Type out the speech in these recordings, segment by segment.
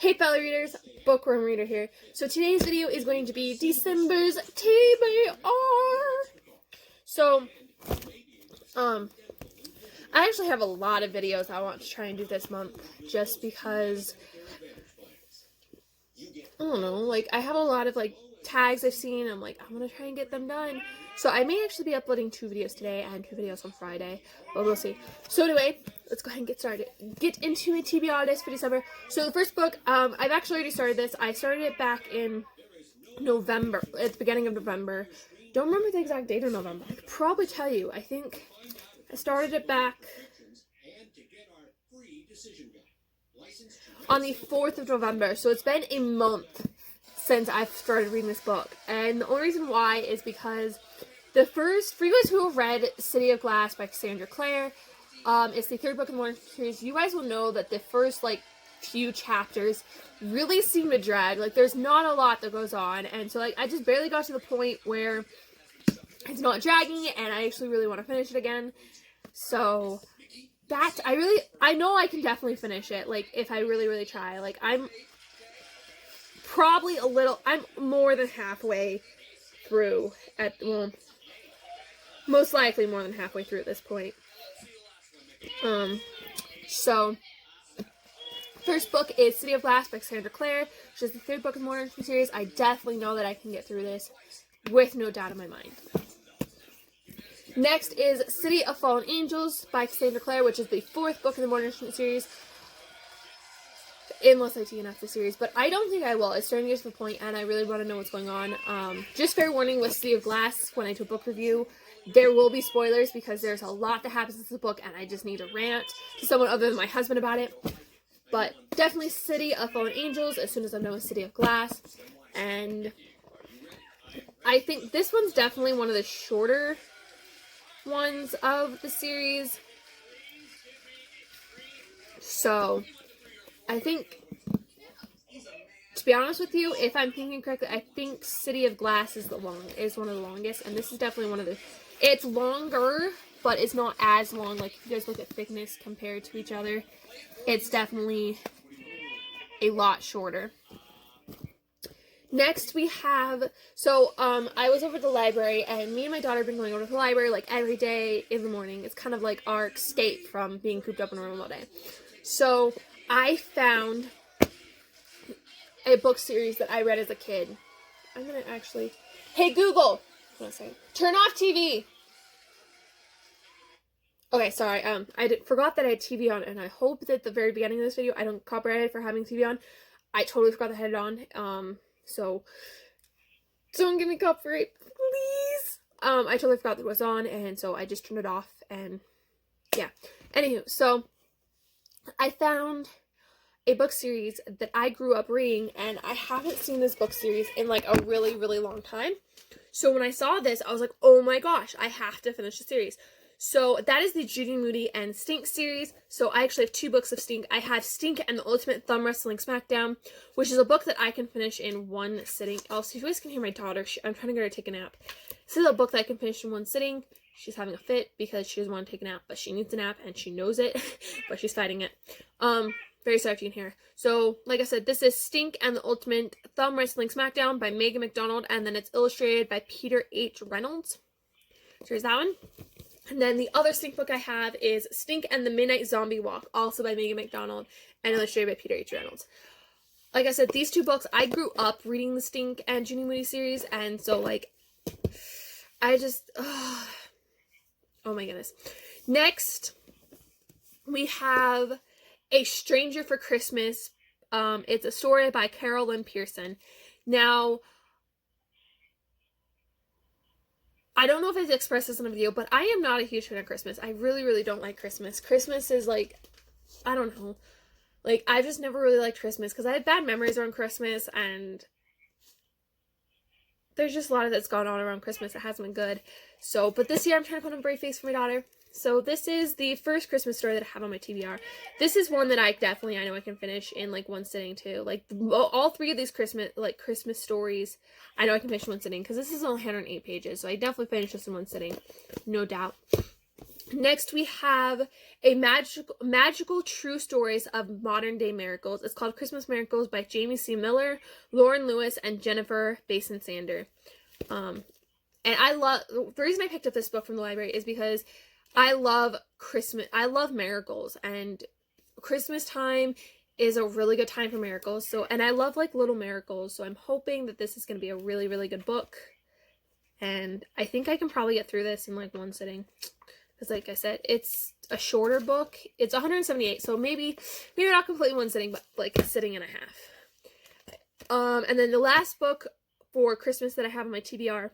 Hey fellow readers, Bookworm Reader here. So today's video is going to be December's TBR. So, I actually have a lot of videos I want to try and do this month, just because, I don't know, like, I have a lot of, like, tags I've seen, I'm like, I'm gonna try and get them done. So I may actually be uploading 2 videos today and 2 videos on Friday, but we'll see. So anyway, let's go ahead and get started. Get into my TBR list for December. So the first book, I've actually already started this. I started it back in November, at the beginning of November. Don't remember the exact date of November. I could probably tell you. I think I started it back on the 4th of November. So it's been a month since I've started reading this book. And the only reason why is because the first, for you guys who have read City of Glass by Cassandra Clare, it's the 3rd book in the Morning series. You guys will know that the first, like, few chapters really seem to drag. Like, there's not a lot that goes on. And so, like, I just barely got to the point where it's not dragging, and I actually really want to finish it again. So, that, I know I can definitely finish it, like, if I really, really try. Like, I'm more than halfway through well, most likely more than halfway through at this point. So, first book is City of Glass by Cassandra Clare, which is the 3rd book in the Morning series. I definitely know that I can get through this with no doubt in my mind. Next is City of Fallen Angels by Cassandra Clare, which is the 4th book in the Morning series. Unless I TNF the series, but I don't think I will. It's starting to get to the point, and I really want to know what's going on. Just fair warning with City of Glass, when I do a book review, there will be spoilers, because there's a lot that happens in the book, and I just need to rant to someone other than my husband about it. But definitely City of Fallen Angels as soon as I'm done with City of Glass. And I think this one's definitely one of the shorter ones of the series. So I think, to be honest with you, if I'm thinking correctly, I think City of Glass is one of the longest, and this is definitely one of the, it's longer, but it's not as long. Like, if you guys look at thickness compared to each other, it's definitely a lot shorter. Next we have, I was over at the library, and me and my daughter have been going over to the library, like, every day in the morning. It's kind of like our escape from being cooped up in a room all day. So I found a book series that I read as a kid. I'm gonna actually, hey Google, turn off TV. Okay, sorry, I forgot that I had TV on, and I hope that at the very beginning of this video I don't copyright for having TV on. I totally forgot that I had it on, so don't give me copyright, please. I totally forgot that it was on, and so I just turned it off, and yeah. Anywho, so I found a book series that I grew up reading, and I haven't seen this book series in, like, a really, really long time. So when I saw this, I was like, oh my gosh, I have to finish the series. So that is the Judy Moody and Stink series. So I actually have 2 books of Stink. I have Stink and the Ultimate Thumb Wrestling Smackdown, which is a book that I can finish in one sitting. Also, if you guys can hear my daughter, I'm trying to get her to take a nap. This is a book that I can finish in one sitting. She's having a fit because she doesn't want to take a nap, but she needs a nap, and she knows it, but she's fighting it. Very sorry if you can hear. So, like I said, this is Stink and the Ultimate Thumb Wrestling Smackdown by Megan McDonald, and then it's illustrated by Peter H. Reynolds. So here's that one. And then the other Stink book I have is Stink and the Midnight Zombie Walk, also by Megan McDonald, and illustrated by Peter H. Reynolds. Like I said, these 2 books, I grew up reading the Stink and Judy Moody series, and so, like, I just, oh my goodness. Next, we have A Stranger for Christmas. It's a story by Carol Lynn Pearson. Now, I don't know if I've expressed this in a video, but I am not a huge fan of Christmas. I really, really don't like Christmas. Christmas is, like, I don't know. Like, I just never really liked Christmas, because I have bad memories around Christmas, and there's just a lot of that's gone on around Christmas that hasn't been good. So, but this year I'm trying to put on a brave face for my daughter. So this is the first Christmas story that I have on my TBR. This is one that I know I can finish in, like, one sitting too. Like, all 3 of these Christmas stories, I know I can finish in one sitting, because this is only 108 pages, so I definitely finish this in one sitting, no doubt. Next, we have a magical true stories of modern day miracles. It's called Christmas Miracles by Jamie C. Miller, Lauren Lewis, and Jennifer Basin Sander. And I love, the reason I picked up this book from the library is because I love Christmas. I love miracles, and Christmas time is a really good time for miracles. So, and I love like little miracles. So I'm hoping that this is going to be a really, really good book. And I think I can probably get through this in like one sitting. Because like I said, it's a shorter book. It's 178, so maybe not completely one sitting, but like a sitting and a half. And then the last book for Christmas that I have on my TBR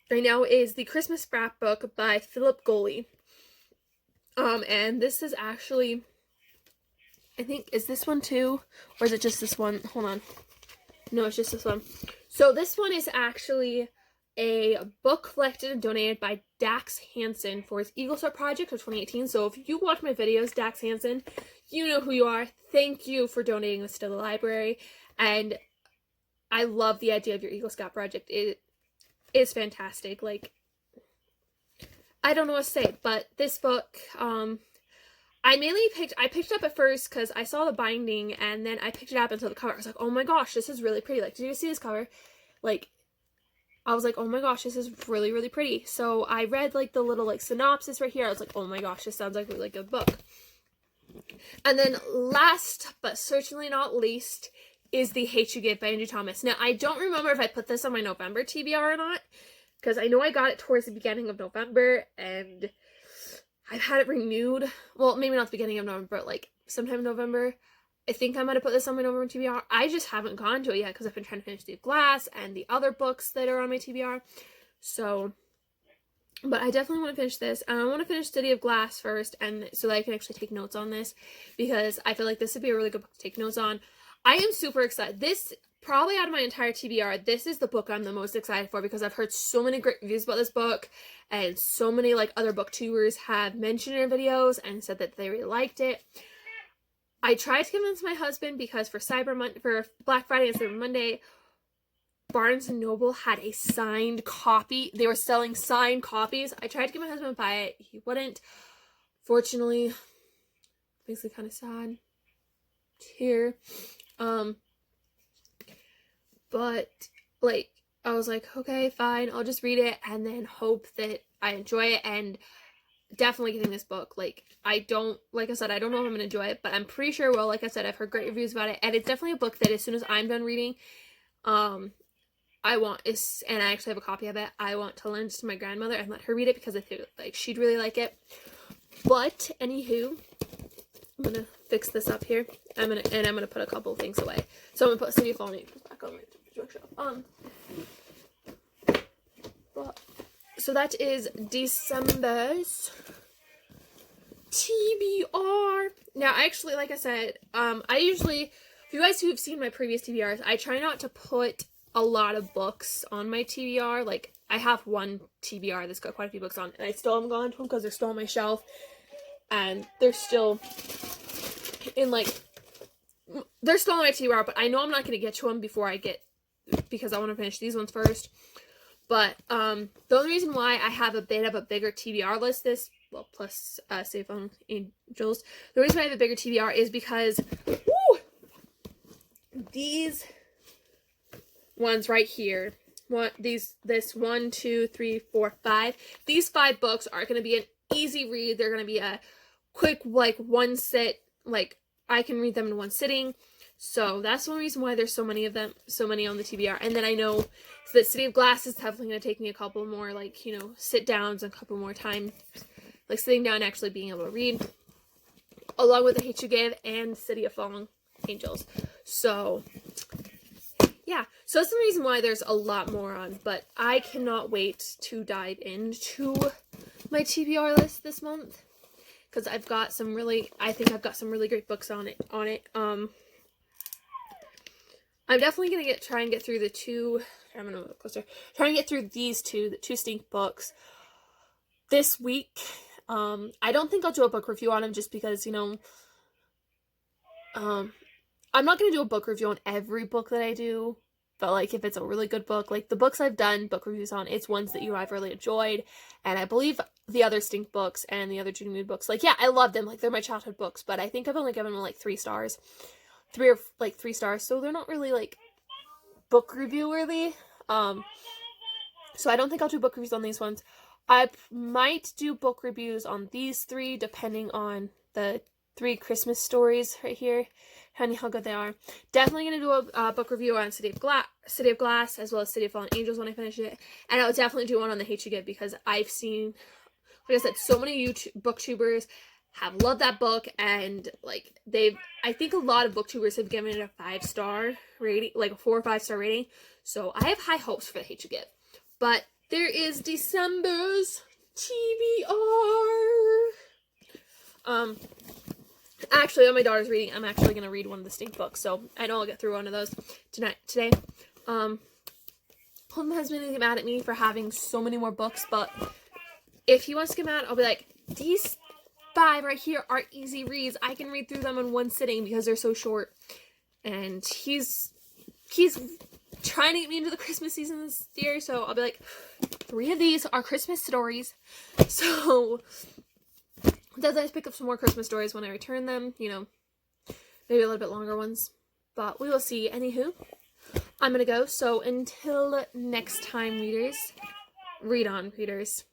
right now is the Christmas Scrapbook by Philip Goley. And this is actually, I think, is this one too? Or is it just this one? Hold on. No, it's just this one. So this one is actually a book collected and donated by Dax Hansen for his Eagle Star project of 2018. So if you watch my videos, Dax Hansen, you know who you are. Thank you for donating this to the library. And I love the idea of your Eagle Scout project. It is fantastic. Like, I don't know what to say, but this book, I picked it up at first because I saw the binding, and then I picked it up and saw the cover. I was like, oh my gosh, this is really pretty. Like, did you see this cover? Like, I was like, oh my gosh, this is really, really pretty. So I read like the little like synopsis right here. I was like, oh my gosh, this sounds like a really good book. And then last, but certainly not least, is The Hate You Give by Andrew Thomas. Now, I don't remember if I put this on my November TBR or not, because I know I got it towards the beginning of November, and I've had it renewed. Well, maybe not the beginning of November, but like sometime in November. I think I might have put this on my November TBR. I just haven't gone to it yet because I've been trying to finish the Glass and the other books that are on my TBR. So, but I definitely want to finish this. I want to finish City of Glass first, and so that I can actually take notes on this, because I feel like this would be a really good book to take notes on. I am super excited. This, probably out of my entire TBR, this is the book I'm the most excited for, because I've heard so many great reviews about this book, and so many like other booktubers have mentioned it in videos and said that they really liked it. I tried to convince my husband, because for Black Friday and Cyber Monday, Barnes & Noble had a signed copy. They were selling signed copies. I tried to get my husband to buy it. He wouldn't. Fortunately, makes me kind of sad. Tear. But, like, I was like, okay, fine. I'll just read it and then hope that I enjoy it. And definitely getting this book. Like I said, I don't know if I'm gonna enjoy it, but I'm pretty sure I will. Like I said, I've heard great reviews about it, and it's definitely a book that as soon as I'm done reading, and I actually have a copy of it, I want to lend to my grandmother and let her read it, because I think like she'd really like it. But anywho, I'm gonna fix this up here. I'm gonna put a couple things away. So I'm gonna put City of Falling back on my bookshelf. So that is December's TBR. Now, actually, like I said, I usually, if you guys who have seen my previous TBRs, I try not to put a lot of books on my TBR. Like, I have one TBR that's got quite a few books on, and I still haven't gone to them because they're still on my shelf, and they're still in, like, they're still on my TBR, but I know I'm not going to get to them because I want to finish these ones first. But the only reason why I have a bit of a bigger TBR list plus Save on Angels, the reason I have a bigger TBR is because these ones right here, this 1, 2, 3, 4, 5, these 5 books are going to be an easy read. They're going to be a quick, like, one sit, like, I can read them in one sitting. So that's the reason why there's so many of them, so many on the TBR. And then I know that City of Glass is definitely going to take me a couple more, like, you know, sit downs and a couple more time, like sitting down and actually being able to read, along with The Hate You Give and City of Fallen Angels. So yeah, so that's the reason why there's a lot more on, but I cannot wait to dive into my TBR list this month, because I think I've got some really great books on it. I'm definitely going to try and get through the two, I'm going to look closer, try and get through the two Stink books this week. I don't think I'll do a book review on them, just because, you know, I'm not going to do a book review on every book that I do, But like if it's a really good book, like the books I've done book reviews on, it's ones that I've really enjoyed. And I believe the other Stink books and the other Judy Mood books, like yeah, I love them. Like they're my childhood books, but I think I've only given them like 3 stars. 3 stars. So they're not really like book review worthy. So I don't think I'll do book reviews on these ones. I might do book reviews on these 3 depending on the 3 Christmas stories right here. Honey, how good they are. Definitely going to do a book review on City of Glass, as well as City of Fallen Angels when I finish it. And I would definitely do one on The Hate You Give, because I've seen, like I said, so many booktubers have loved that book, and like I think a lot of booktubers have given it a 5-star rating, like a 4 or 5-star rating. So I have high hopes for The Hate You Give. But there is December's TBR. Actually, on my daughter's reading, I'm actually going to read one of the Stink books, so I know I'll get through one of those today. Holden has been getting mad at me for having so many more books, but if he wants to get mad, I'll be like, these 5 right here are easy reads. I can read through them in one sitting because they're so short. And he's trying to get me into the Christmas season this year, so I'll be like, 3 of these are Christmas stories. So does I pick up some more Christmas stories when I return them, maybe a little bit longer ones, but we will see. Anywho, I'm gonna go, so until next time, readers, read on, readers.